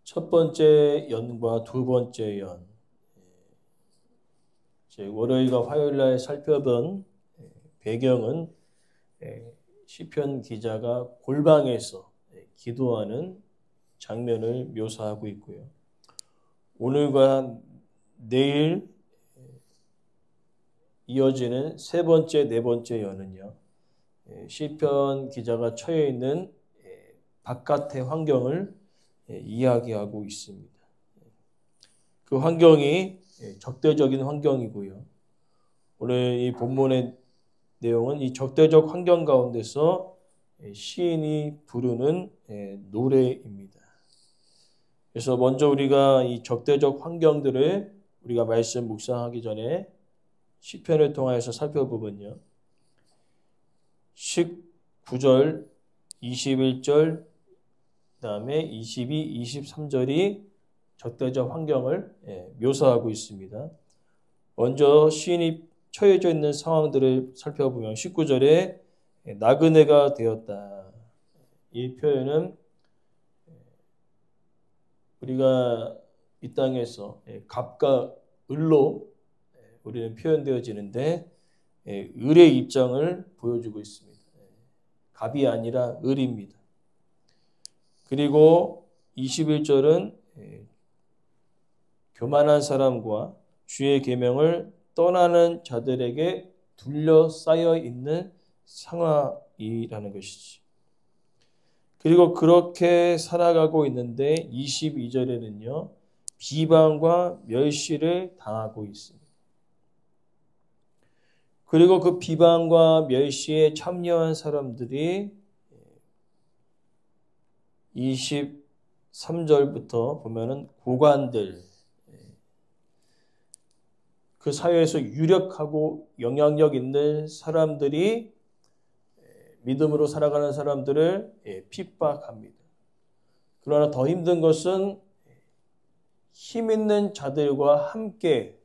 첫 번째 연과 두 번째 연, 월요일과 화요일날 살펴본 배경은 시편 기자가 골방에서 기도하는 장면을 묘사하고 있고요. 오늘과 내일 이어지는 세 번째, 네 번째 연은요, 시편 기자가 처해 있는 바깥의 환경을 이야기하고 있습니다. 그 환경이 적대적인 환경이고요. 오늘 이 본문의 내용은 이 적대적 환경 가운데서 시인이 부르는 노래입니다. 그래서 먼저 우리가 이 적대적 환경들을 우리가 말씀 묵상하기 전에 시편을 통해서 살펴보면요. 19절, 21절, 그 다음에 22, 23절이 적대적 환경을 묘사하고 있습니다. 먼저 시인이 처해져 있는 상황들을 살펴보면 19절에 나그네가 되었다. 이 표현은 우리가 이 땅에서 갑과 을로 우리는 표현되어지는데 을의 입장을 보여주고 있습니다. 갑이 아니라 을입니다. 그리고 21절은 교만한 사람과 주의 계명을 떠나는 자들에게 둘러싸여 있는 상황이라는 것이지. 그리고 그렇게 살아가고 있는데 22절에는요. 비방과 멸시를 당하고 있습니다. 그리고 그 비방과 멸시에 참여한 사람들이 23절부터 보면은 고관들, 그 사회에서 유력하고 영향력 있는 사람들이 믿음으로 살아가는 사람들을 핍박합니다. 그러나 더 힘든 것은 힘 있는 자들과 함께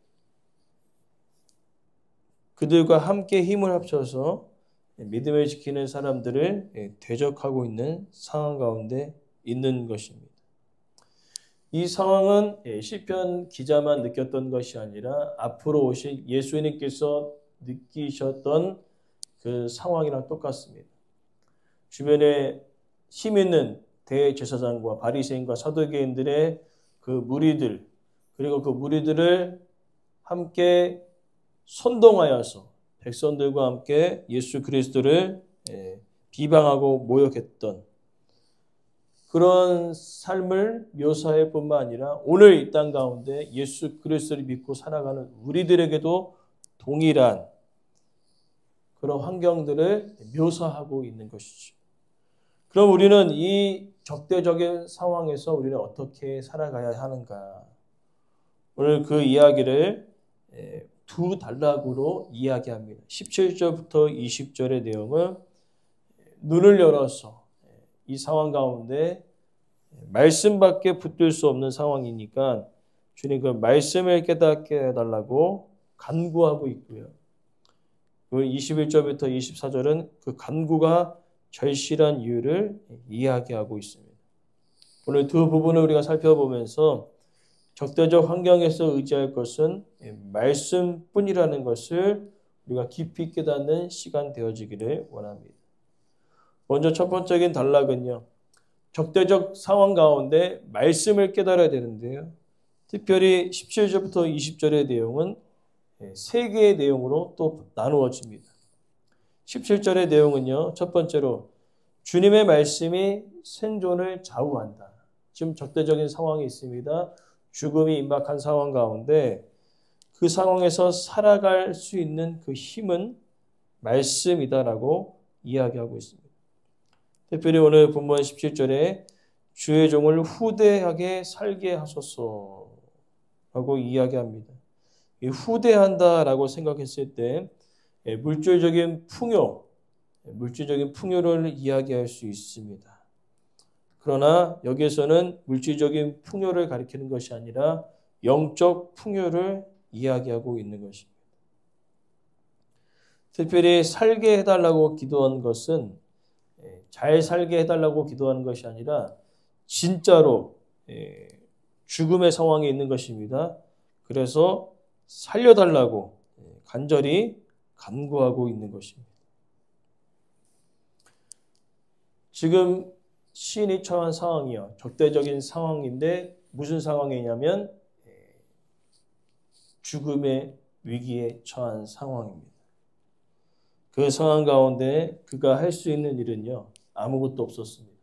그들과 함께 힘을 합쳐서 믿음을 지키는 사람들을 대적하고 있는 상황 가운데 있는 것입니다. 이 상황은 시편 기자만 느꼈던 것이 아니라 앞으로 오실 예수님께서 느끼셨던 그 상황이랑 똑같습니다. 주변에 힘 있는 대제사장과 바리새인과 사두개인들의 그 무리들, 그리고 그 무리들을 함께 선동하여서 백성들과 함께 예수 그리스도를 비방하고 모욕했던 그런 삶을 묘사할 뿐만 아니라 오늘 이 땅 가운데 예수 그리스도를 믿고 살아가는 우리들에게도 동일한 그런 환경들을 묘사하고 있는 것이죠. 그럼 우리는 이 적대적인 상황에서 우리는 어떻게 살아가야 하는가? 오늘 그 이야기를 두 단락으로 이야기합니다. 17절부터 20절의 내용은 눈을 열어서 이 상황 가운데 말씀밖에 붙들 수 없는 상황이니까 주님 그 말씀을 깨닫게 해달라고 간구하고 있고요. 21절부터 24절은 그 간구가 절실한 이유를 이야기하고 있습니다. 오늘 두 부분을 우리가 살펴보면서 적대적 환경에서 의지할 것은 말씀뿐이라는 것을 우리가 깊이 깨닫는 시간 되어지기를 원합니다. 먼저 첫 번째인 단락은요. 적대적 상황 가운데 말씀을 깨달아야 되는데요. 특별히 17절부터 20절의 내용은 세 개의 내용으로 또 나누어집니다. 17절의 내용은요. 첫 번째로 주님의 말씀이 생존을 좌우한다. 지금 적대적인 상황이 있습니다. 죽음이 임박한 상황 가운데 그 상황에서 살아갈 수 있는 그 힘은 말씀이다라고 이야기하고 있습니다. 특별히 오늘 본문 17절에 주의 종을 후대하게 살게 하소서 라고 이야기합니다. 이 후대한다라고 생각했을 때 물질적인 풍요를 이야기할 수 있습니다. 그러나 여기에서는 물질적인 풍요를 가리키는 것이 아니라 영적 풍요를 이야기하고 있는 것입니다. 특별히 살게 해달라고 기도한 것은 잘 살게 해달라고 기도하는 것이 아니라 진짜로 죽음의 상황에 있는 것입니다. 그래서 살려달라고 간절히 간구하고 있는 것입니다. 지금 시인이 처한 상황이요. 적대적인 상황인데 무슨 상황이냐면 죽음의 위기에 처한 상황입니다. 그 상황 가운데 그가 할 수 있는 일은요. 아무것도 없었습니다.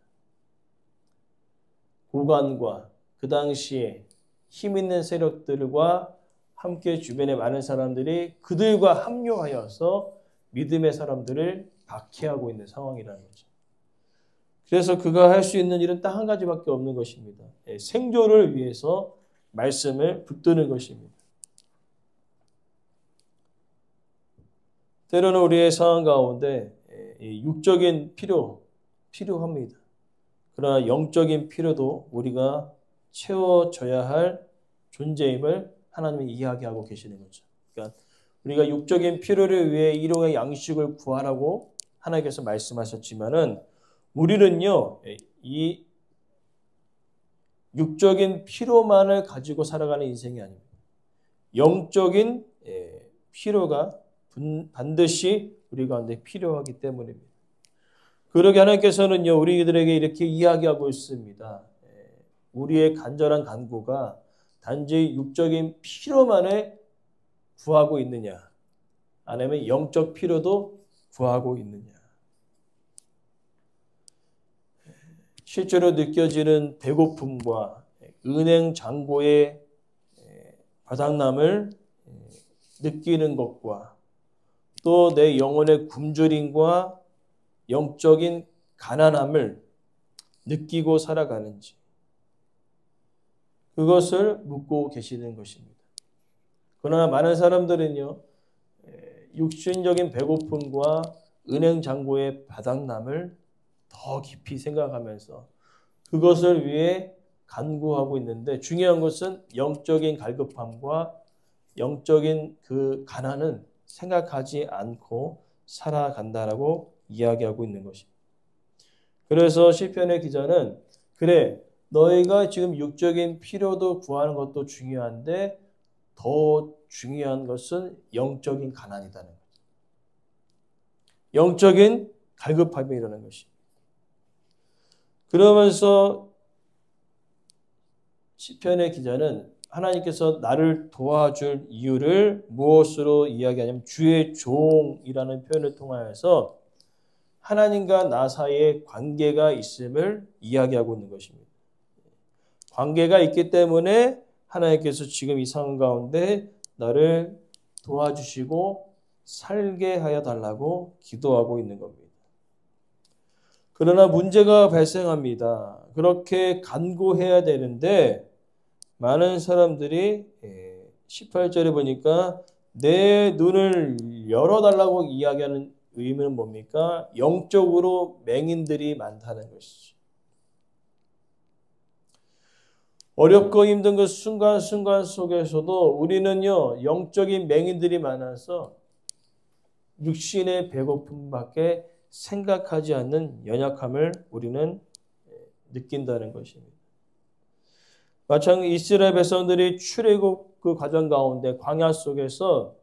고관과 그 당시에 힘 있는 세력들과 함께 주변의 많은 사람들이 그들과 합류하여서 믿음의 사람들을 박해하고 있는 상황이라는 거죠. 그래서 그가 할 수 있는 일은 딱 한 가지밖에 없는 것입니다. 생존을 위해서 말씀을 붙드는 것입니다. 때로는 우리의 상황 가운데 육적인 필요합니다. 그러나 영적인 필요도 우리가 채워져야 할 존재임을 하나님이 이야기하고 계시는 거죠. 그러니까 우리가 육적인 필요를 위해 일용의 양식을 구하라고 하나님께서 말씀하셨지만은 우리는요, 이 육적인 필요만을 가지고 살아가는 인생이 아닙니다. 영적인 필요가 반드시 우리 가운데 필요하기 때문입니다. 그러게 하나님께서는요, 우리들에게 이렇게 이야기하고 있습니다. 우리의 간절한 간구가 단지 육적인 필요만을 구하고 있느냐, 아니면 영적 필요도 구하고 있느냐. 실제로 느껴지는 배고픔과 은행 잔고의 바닥남을 느끼는 것과 또 내 영혼의 굶주림과 영적인 가난함을 느끼고 살아가는지 그것을 묻고 계시는 것입니다. 그러나 많은 사람들은요, 육신적인 배고픔과 은행 잔고의 바닥남을 더 깊이 생각하면서 그것을 위해 간구하고 있는데 중요한 것은 영적인 갈급함과 영적인 그 가난은 생각하지 않고 살아간다라고 이야기하고 있는 것입니다. 그래서 시편의 기자는 그래 너희가 지금 육적인 필요도 구하는 것도 중요한데 더 중요한 것은 영적인 가난이라는 거죠. 영적인 갈급함이라는 것입니다. 그러면서 시편의 기자는 하나님께서 나를 도와줄 이유를 무엇으로 이야기하냐면 주의 종이라는 표현을 통하여서 하나님과 나 사이에 관계가 있음을 이야기하고 있는 것입니다. 관계가 있기 때문에 하나님께서 지금 이 상황 가운데 나를 도와주시고 살게 하여 달라고 기도하고 있는 겁니다. 그러나 문제가 발생합니다. 그렇게 간구해야 되는데 많은 사람들이 18절에 보니까 내 눈을 열어달라고 이야기하는 의미는 뭡니까? 영적으로 맹인들이 많다는 것이죠. 어렵고 힘든 그 순간순간 속에서도 우리는요, 영적인 맹인들이 많아서 육신의 배고픔밖에 생각하지 않는 연약함을 우리는 느낀다는 것입니다. 마찬가지로 이스라엘 백성들이 출애굽 그 과정 가운데 광야 속에서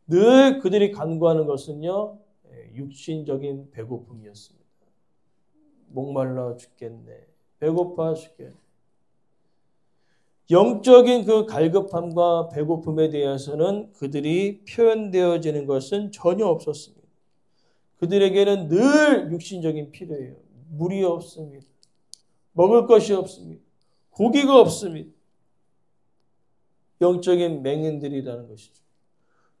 늘 그들이 간구하는 것은요, 육신적인 배고픔이었습니다. 목말라 죽겠네. 배고파 죽겠네. 영적인 그 갈급함과 배고픔에 대해서는 그들이 표현되어지는 것은 전혀 없었습니다. 그들에게는 늘 육신적인 필요예요. 물이 없습니다. 먹을 것이 없습니다. 고기가 없습니다. 영적인 맹인들이라는 것이죠.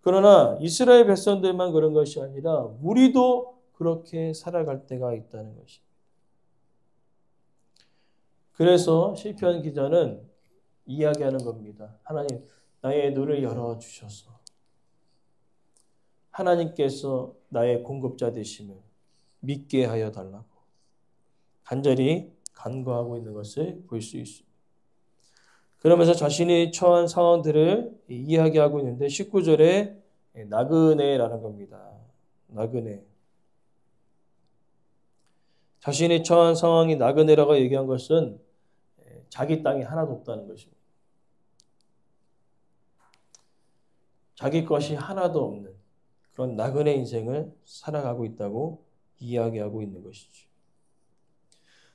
그러나 이스라엘 백성들만 그런 것이 아니라 우리도 그렇게 살아갈 때가 있다는 것입니다. 그래서 시편 기자는 이야기하는 겁니다. 하나님, 나의 눈을 열어주셔서 하나님께서 나의 공급자 되심을 믿게 하여 달라고 간절히 간구하고 있는 것을 볼 수 있습니다. 그러면서 자신이 처한 상황들을 이야기하고 있는데 19절에 나그네라는 겁니다. 나그네. 자신이 처한 상황이 나그네라고 얘기한 것은 자기 땅이 하나도 없다는 것입니다. 자기 것이 하나도 없는 그런 나그네 인생을 살아가고 있다고 이야기하고 있는 것이죠.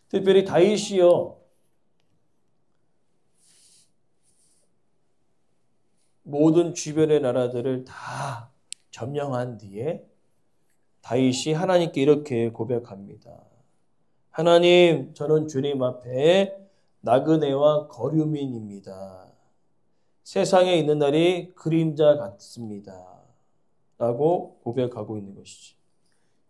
특별히 다윗이요, 모든 주변의 나라들을 다 점령한 뒤에 다윗이 하나님께 이렇게 고백합니다. 하나님, 저는 주님 앞에 나그네와 거류민입니다. 세상에 있는 날이 그림자 같습니다. 라고 고백하고 있는 것이죠.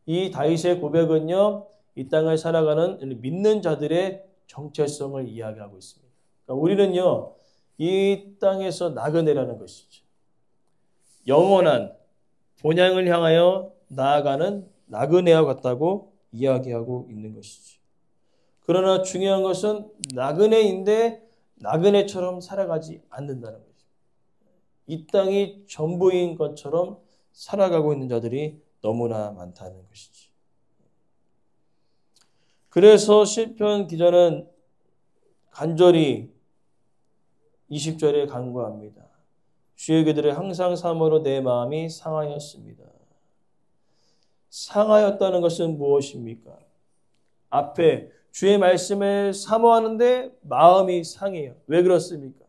이 다윗의 고백은요, 이 땅을 살아가는 믿는 자들의 정체성을 이야기하고 있습니다. 그러니까 우리는요, 이 땅에서 나그네라는 것이죠. 영원한 본향을 향하여 나아가는 나그네와 같다고 이야기하고 있는 것이죠. 그러나 중요한 것은 나그네인데 나그네처럼 살아가지 않는다는 거죠. 이 땅이 전부인 것처럼 살아가고 있는 자들이 너무나 많다는 것이죠. 그래서 시편 기자는 간절히 20절에 간구합니다. 주의 기도를 항상 삼으로 내 마음이 상하였습니다. 상하였다는 것은 무엇입니까? 앞에 주의 말씀을 사모하는데 마음이 상해요. 왜 그렇습니까?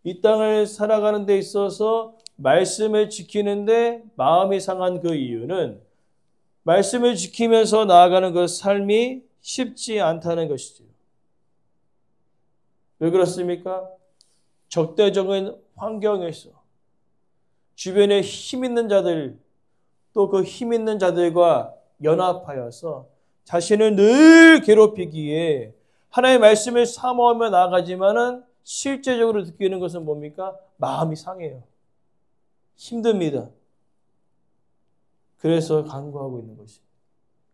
이 땅을 살아가는 데 있어서 말씀을 지키는데 마음이 상한 그 이유는 말씀을 지키면서 나아가는 그 삶이 쉽지 않다는 것이죠. 왜 그렇습니까? 적대적인 환경에서 주변에 힘 있는 자들, 또 그 힘 있는 자들과 연합하여서 자신을 늘 괴롭히기에 하나님의 말씀을 사모하며 나아가지만은 실제적으로 느끼는 것은 뭡니까? 마음이 상해요. 힘듭니다. 그래서 간구하고 있는 것입니다.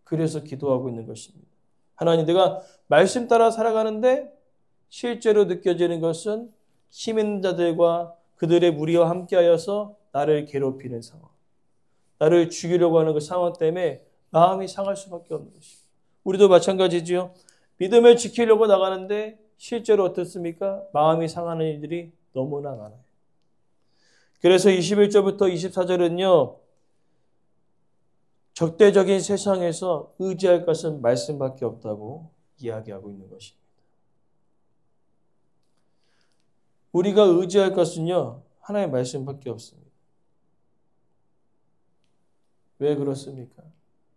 그래서 기도하고 있는 것입니다. 하나님, 내가 말씀 따라 살아가는데 실제로 느껴지는 것은 힘 있는 자들과 그들의 무리와 함께하여서 나를 괴롭히는 상황, 나를 죽이려고 하는 그 상황 때문에 마음이 상할 수밖에 없는 것입니다. 우리도 마찬가지지요. 믿음을 지키려고 나가는데 실제로 어떻습니까? 마음이 상하는 일들이 너무나 많아요. 그래서 21절부터 24절은요. 적대적인 세상에서 의지할 것은 말씀밖에 없다고 이야기하고 있는 것입니다. 우리가 의지할 것은요. 하나님의 말씀밖에 없습니다. 왜 그렇습니까?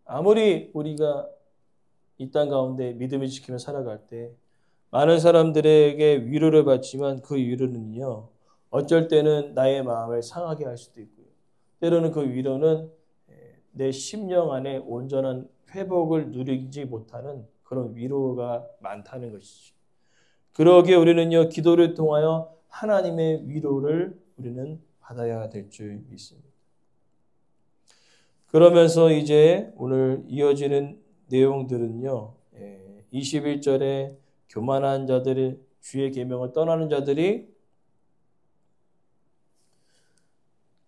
아무리 우리가 이 땅 가운데 믿음을 지키며 살아갈 때 많은 사람들에게 위로를 받지만 그 위로는요. 어쩔 때는 나의 마음을 상하게 할 수도 있고요. 때로는 그 위로는 내 심령 안에 온전한 회복을 누리지 못하는 그런 위로가 많다는 것이죠. 그러기에 우리는요. 기도를 통하여 하나님의 위로를 우리는 받아야 될 줄 믿습니다. 그러면서 이제 오늘 이어지는 내용들은요. 21절에 교만한 자들이 주의 계명을 떠나는 자들이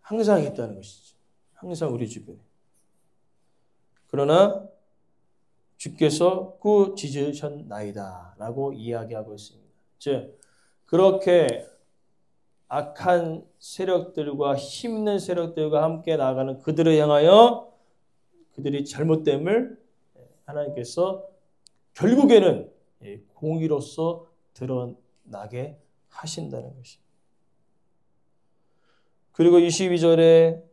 항상 있다는 것이죠. 항상 우리 주변에. 그러나 주께서 꾸짖으셨나이다 라고 이야기하고 있습니다. 즉 그렇게 악한 세력들과 힘있는 세력들과 함께 나아가는 그들을 향하여 그들이 잘못됨을 하나님께서 결국에는 공의로서 드러나게 하신다는 것입니다. 그리고 22절에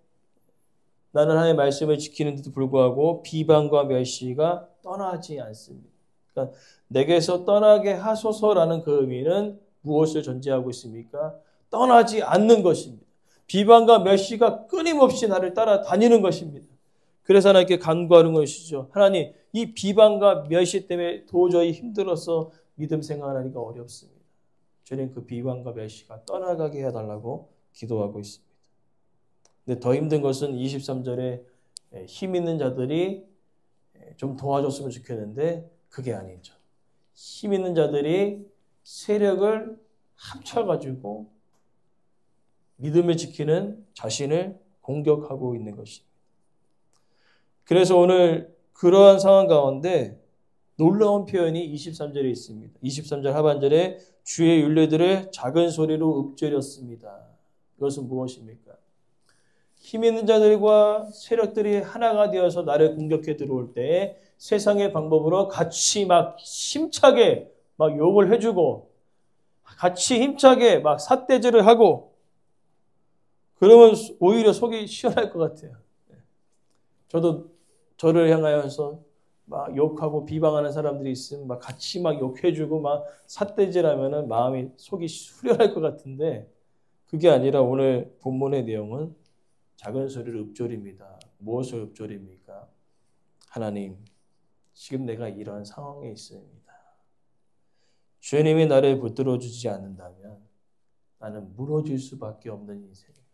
나는 하나님의 말씀을 지키는데도 불구하고 비방과 멸시가 떠나지 않습니다. 그러니까 내게서 떠나게 하소서라는 그 의미는 무엇을 전제하고 있습니까? 떠나지 않는 것입니다. 비방과 멸시가 끊임없이 나를 따라다니는 것입니다. 그래서 하나님께 간구하는 것이죠. 하나님, 이 비방과 멸시 때문에 도저히 힘들어서 믿음 생활하기가 어렵습니다. 주님 그 비방과 멸시가 떠나가게 해달라고 기도하고 있습니다. 근데 더 힘든 것은 23절에 힘 있는 자들이 좀 도와줬으면 좋겠는데 그게 아니죠. 힘 있는 자들이 세력을 합쳐가지고 믿음을 지키는 자신을 공격하고 있는 것입니다. 그래서 오늘 그러한 상황 가운데 놀라운 표현이 23절에 있습니다. 23절 하반절에 주의 율례들을 작은 소리로 읊조렸습니다. 이것은 무엇입니까? 힘 있는 자들과 세력들이 하나가 되어서 나를 공격해 들어올 때 세상의 방법으로 같이 막 힘차게 막 욕을 해주고 같이 힘차게 막 삿대질을 하고 그러면 오히려 속이 시원할 것 같아요. 저도 저를 향하여서 막 욕하고 비방하는 사람들이 있으면 막 같이 막 욕해주고 막 삿대질하면은 마음이 속이 후련할 것 같은데 그게 아니라 오늘 본문의 내용은 작은 소리를 읊조립니다. 무엇을 읊조립니까? 하나님, 지금 내가 이런 상황에 있습니다. 주님이 나를 붙들어 주지 않는다면 나는 무너질 수밖에 없는 인생입니다.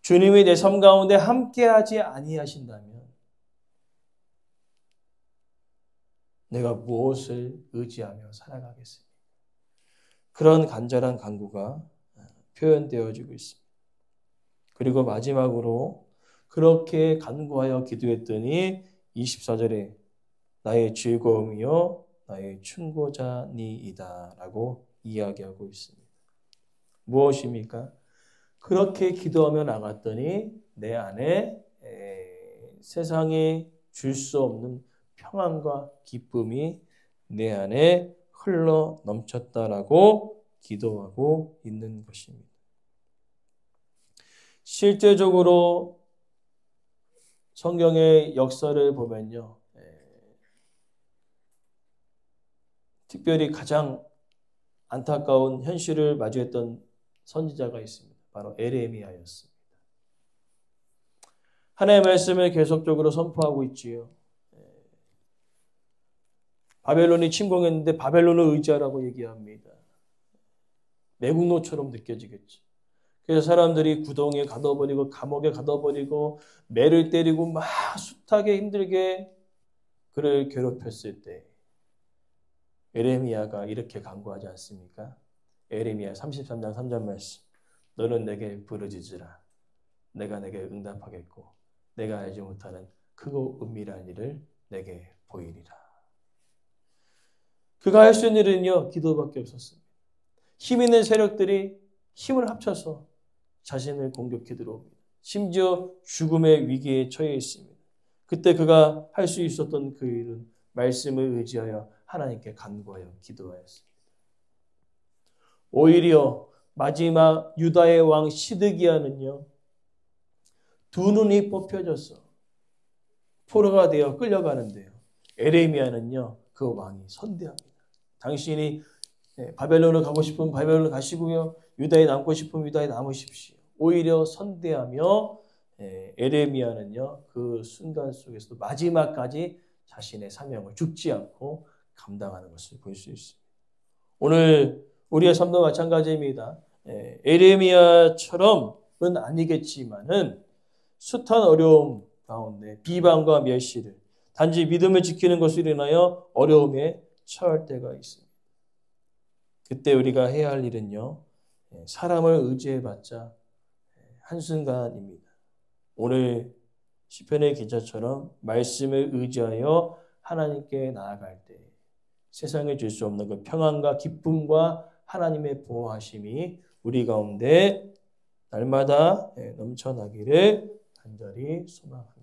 주님이 내 삶 가운데 함께하지 아니하신다면 내가 무엇을 의지하며 살아가겠습니까? 그런 간절한 간구가 표현되어지고 있습니다. 그리고 마지막으로 그렇게 간구하여 기도했더니 24절에 나의 즐거움이요 나의 충고자니이다 라고 이야기하고 있습니다. 무엇입니까? 그렇게 기도하며 나갔더니 내 안에 세상에 줄 수 없는 평안과 기쁨이 내 안에 흘러 넘쳤다라고 기도하고 있는 것입니다. 실제적으로 성경의 역사를 보면요. 특별히 가장 안타까운 현실을 마주했던 선지자가 있습니다. 바로 에레미야였습니다. 하나님의 말씀을 계속적으로 선포하고 있지요. 바벨론이 침공했는데 바벨론을 의지하라고 얘기합니다. 매국노처럼 느껴지겠죠. 그래서 사람들이 구덩이에 가둬버리고 감옥에 가둬버리고 매를 때리고 막 숱하게 힘들게 그를 괴롭혔을 때 에레미야가 이렇게 간구하지 않습니까? 에레미야 33장 3절 말씀. 너는 내게 부르짖으라. 내가 내게 응답하겠고 내가 알지 못하는 크고 은밀한 일을 내게 보이리라. 그가 할 수 있는 일은요. 기도밖에 없었습니다. 힘 있는 세력들이 힘을 합쳐서 자신을 공격해 들어옵니다. 심지어 죽음의 위기에 처해 있습니다. 그때 그가 할 수 있었던 그 일은 말씀을 의지하여 하나님께 간구하여 기도하였습니다. 오히려 마지막 유다의 왕 시드기야는요. 두 눈이 뽑혀져서 포로가 되어 끌려가는데요. 에레미야는요. 그 왕이 선대합니다. 당신이 바벨론을 가고 싶으면 바벨론을 가시고요. 유다에 남고 싶으면 유다에 남으십시오. 오히려 선대하며 에레미야는요. 그 순간 속에서도 마지막까지 자신의 사명을 죽지 않고 감당하는 것을 볼 수 있습니다. 오늘 우리의 삶도 마찬가지입니다. 에레미야처럼은 아니겠지만은 숱한 어려움 가운데 비방과 멸시를 단지 믿음을 지키는 것으로 인하여 어려움에 처할 때가 있습니다. 그때 우리가 해야 할 일은요. 사람을 의지해봤자 한순간입니다. 오늘 시편의 기자처럼 말씀을 의지하여 하나님께 나아갈 때 세상에 줄 수 없는 그 평안과 기쁨과 하나님의 보호하심이 우리 가운데 날마다 넘쳐나기를 간절히 소망합니다.